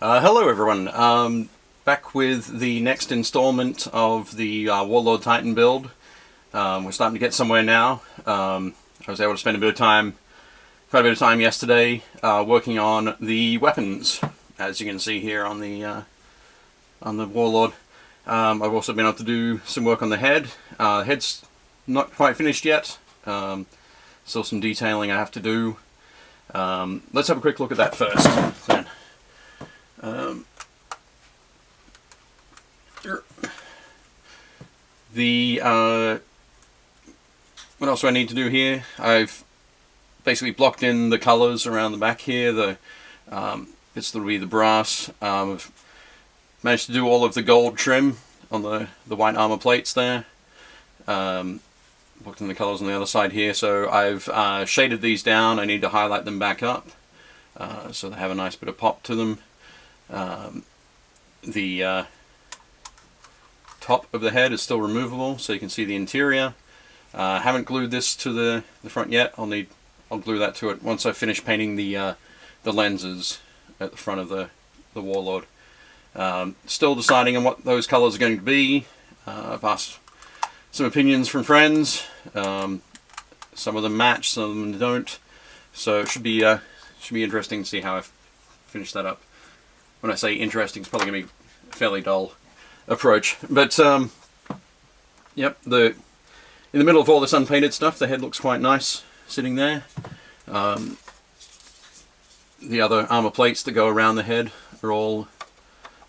Hello everyone, back with the next installment of the Warlord Titan build. We're starting to get somewhere now. I was able to spend quite a bit of time yesterday working on the weapons, as you can see here on the Warlord. I've also been able to do some work on the head. The head's not quite finished yet, still some detailing I have to do. Let's have a quick look at that first. Then. What else do I need to do here? I've basically blocked in the colours around the back here. This will be the brass. I've managed to do all of the gold trim on the white armour plates there. Blocked in the colours on the other side here. So I've shaded these down. I need to highlight them back up so they have a nice bit of pop to them. The top of the head is still removable, so you can see the interior. Haven't glued this to the front yet. I'll glue that to it once I finish painting the lenses at the front of the Warlord. Still deciding on what those colours are going to be. I've asked some opinions from friends. Some of them match, some of them don't. So it should be interesting to see how I finish that up. When I say interesting, it's probably going to be a fairly dull approach. But yep, in the middle of all this unpainted stuff, the head looks quite nice sitting there. The other armor plates that go around the head are all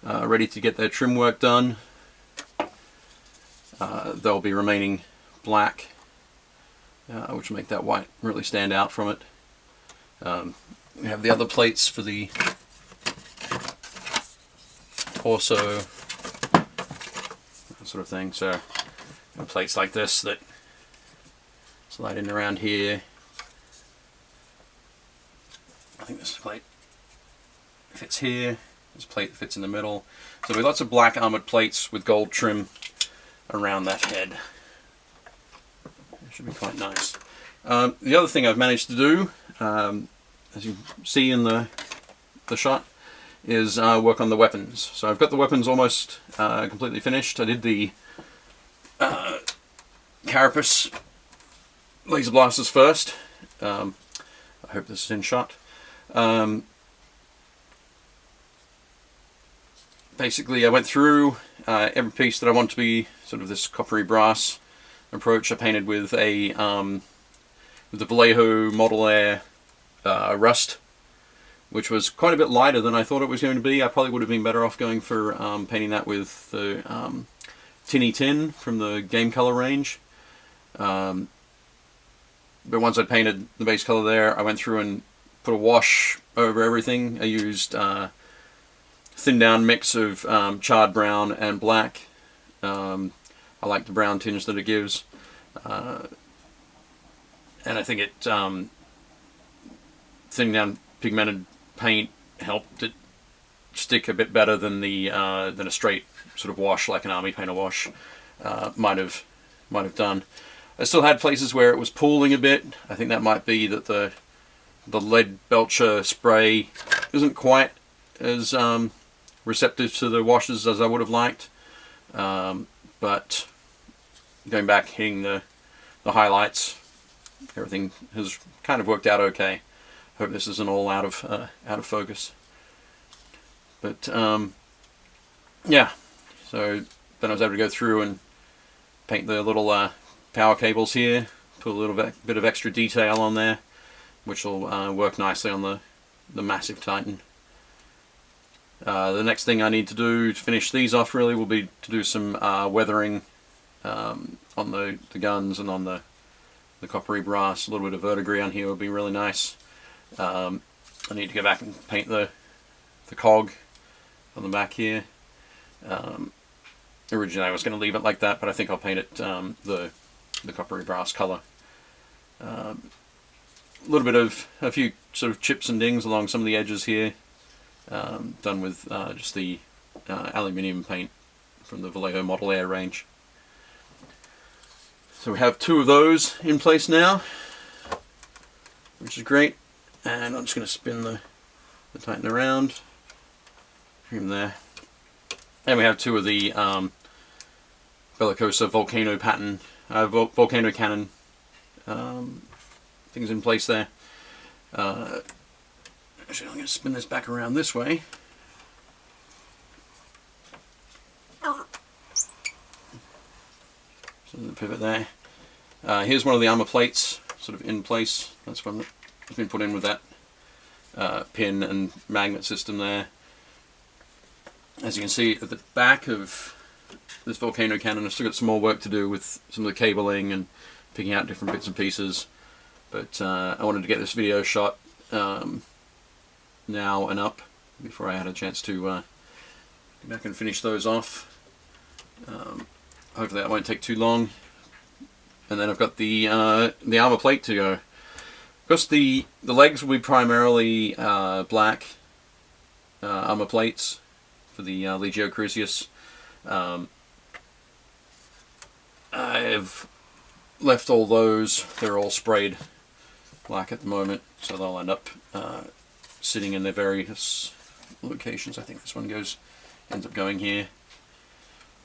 ready to get their trim work done. They'll be remaining black, which will make that white really stand out from it. We have the other plates for the torso, that sort of thing. So plates like this that slide in around here. I think this plate fits here. This plate fits in the middle. So we have lots of black armored plates with gold trim around that head. It should be quite nice. The other thing I've managed to do, as you see in the shot, is work on the weapons. So I've got the weapons almost completely finished. I did the carapace laser blasters first. I hope this is in shot. Basically I went through every piece that I want to be sort of this coppery brass approach. I painted with the Vallejo Model Air rust, which was quite a bit lighter than I thought it was going to be. I probably would have been better off going for painting that with the Tinny Tin from the Game Color range. But once I'd painted the base color there, I went through and put a wash over everything. I used thin down mix of charred brown and black. I like the brown tinge that it gives. And I think it thin down pigmented paint helped it stick a bit better than a straight sort of wash like an army painter wash might have done. I still had places where it was pooling a bit. I think that might be that the lead belcher spray isn't quite as receptive to the washes as I would have liked. But going back, hitting the highlights, everything has kind of worked out okay. Hope this isn't all out of focus. But yeah, so then I was able to go through and paint the little power cables here, put a little bit of extra detail on there, which will work nicely on the massive Titan. The next thing I need to do to finish these off really will be to do some weathering on the guns and on the coppery brass. A little bit of verdigris on here would be really nice. I need to go back and paint the cog on the back here. Originally I was going to leave it like that, but I think I'll paint it the coppery brass color. A few sort of chips and dings along some of the edges here, done with just the aluminium paint from the Vallejo Model Air range. So we have two of those in place now, which is great. And I'm just going to spin the Titan around. Him there. And we have two of the Bellicosa volcano pattern, volcano cannon things in place there. Actually, I'm going to spin this back around this way. So the pivot there. Here's one of the armor plates, sort of in place. That's one that's been put in with that pin and magnet system there. As you can see at the back of this volcano cannon, I've still got some more work to do with some of the cabling and picking out different bits and pieces. But I wanted to get this video shot now and up before I had a chance to go back and finish those off. Hopefully that won't take too long. And then I've got the armor plate to go. Of course, the legs will be primarily black armor plates for the Legio Crucius. I've left all those, they're all sprayed black at the moment, so they'll end up sitting in their various locations. I think this one ends up going here.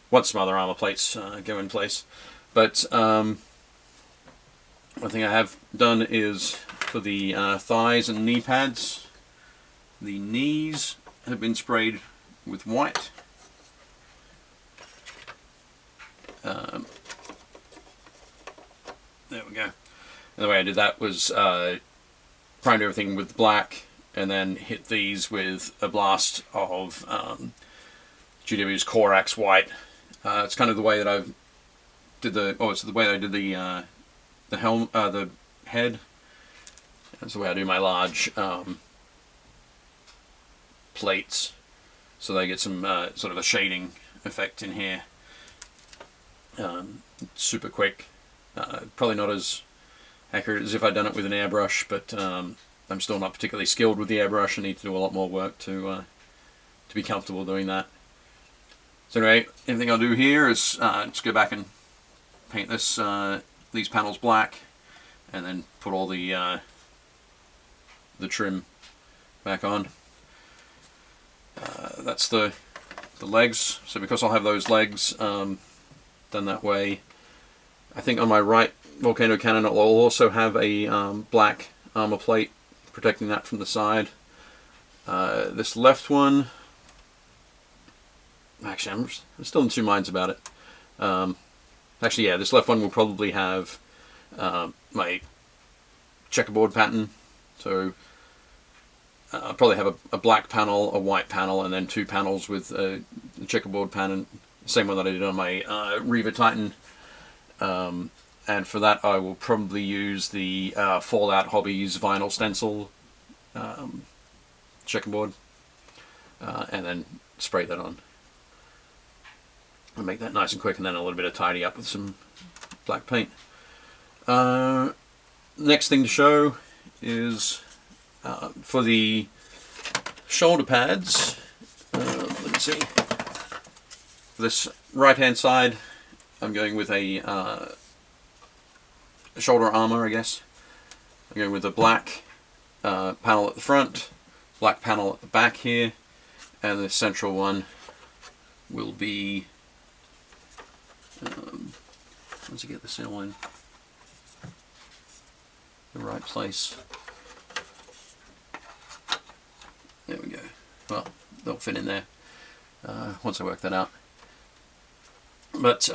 Once some other armor plates go in place. But one thing I have done is for the thighs and knee pads, the knees have been sprayed with white. There we go. And the way I did that was primed everything with black and then hit these with a blast of GW's Corax white. It's kind of the way that I did the helm, the head. That's the way I do my large plates, so they get some sort of a shading effect in here. Super quick. Probably not as accurate as if I'd done it with an airbrush, but I'm still not particularly skilled with the airbrush. I need to do a lot more work to be comfortable doing that. So anyway, anything I'll do here is just go back and paint these panels black, and then put all the trim back on. That's the legs. So because I'll have those legs done that way, I think on my right volcano cannon I'll also have a black armor plate protecting that from the side. This left one, actually I'm still in two minds about it. Actually, yeah, this left one will probably have my checkerboard pattern. So I'll probably have a black panel, a white panel, and then two panels with the checkerboard pattern. Same one that I did on my Reaver Titan. And for that I will probably use the Fallout Hobbies vinyl stencil checkerboard, and then spray that on. I'll make that nice and quick, and then a little bit of tidy up with some black paint. Next thing to show is for the shoulder pads. Let me see. For this right hand side, I'm going with a shoulder armor, I guess. I'm going with a black panel at the front, black panel at the back here, and the central one will be, once I get this all in the right place. There we go. Well, they'll fit in there once I work that out. But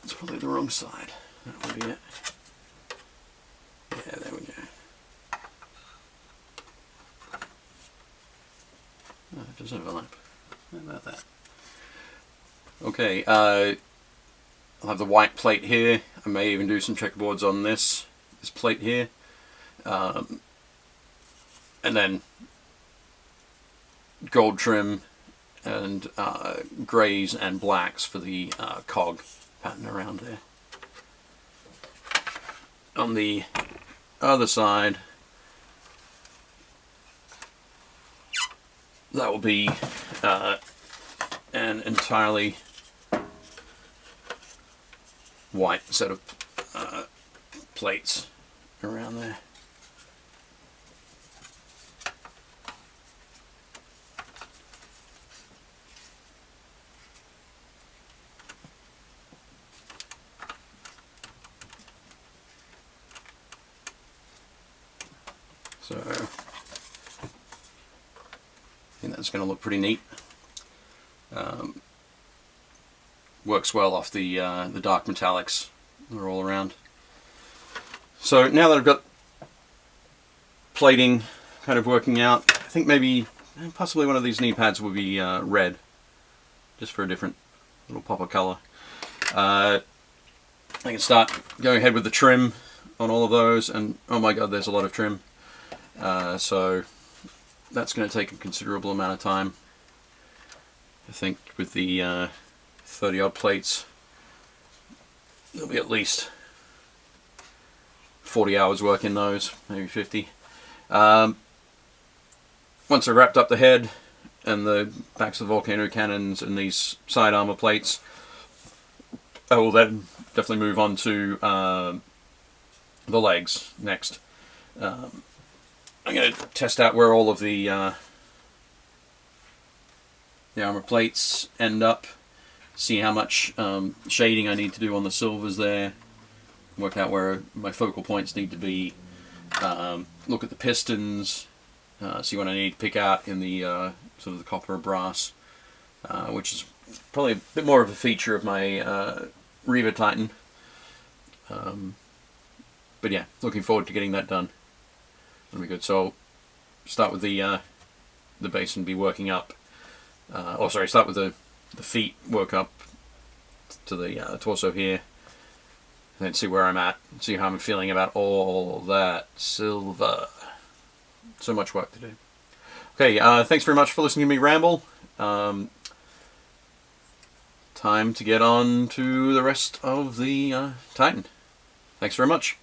it's probably the wrong side. That would be it. Yeah, there we go. Oh, it does overlap. How about that? Okay, I'll have the white plate here. I may even do some checkerboards on this plate here. And then gold trim and greys and blacks for the cog pattern around there. On the other side, that will be an entirely white set of plates around there. So I think that's going to look pretty neat. Works well off the dark metallics that are all around. So now that I've got plating kind of working out, I think maybe possibly one of these knee pads will be red, just for a different little pop of colour. I can start going ahead with the trim on all of those, and oh my god, there's a lot of trim. So that's going to take a considerable amount of time. I think with the 30 odd plates, there'll be at least 40 hours work in those, maybe 50. Once I've wrapped up the head and the backs of the volcano cannons and these side armor plates, I will then definitely move on to the legs next. I'm going to test out where all of the armor plates end up, see how much shading I need to do on the silvers there, work out where my focal points need to be, look at the pistons, see what I need to pick out in the sort of the copper or brass, which is probably a bit more of a feature of my Reaver Titan. But yeah, looking forward to getting that done. That'll be good. So start with the base and be working up. Start with the feet, work up to the torso here, and then see where I'm at, see how I'm feeling about all that silver. So much work to do. Okay, thanks very much for listening to me ramble. Time to get on to the rest of the Titan. Thanks very much.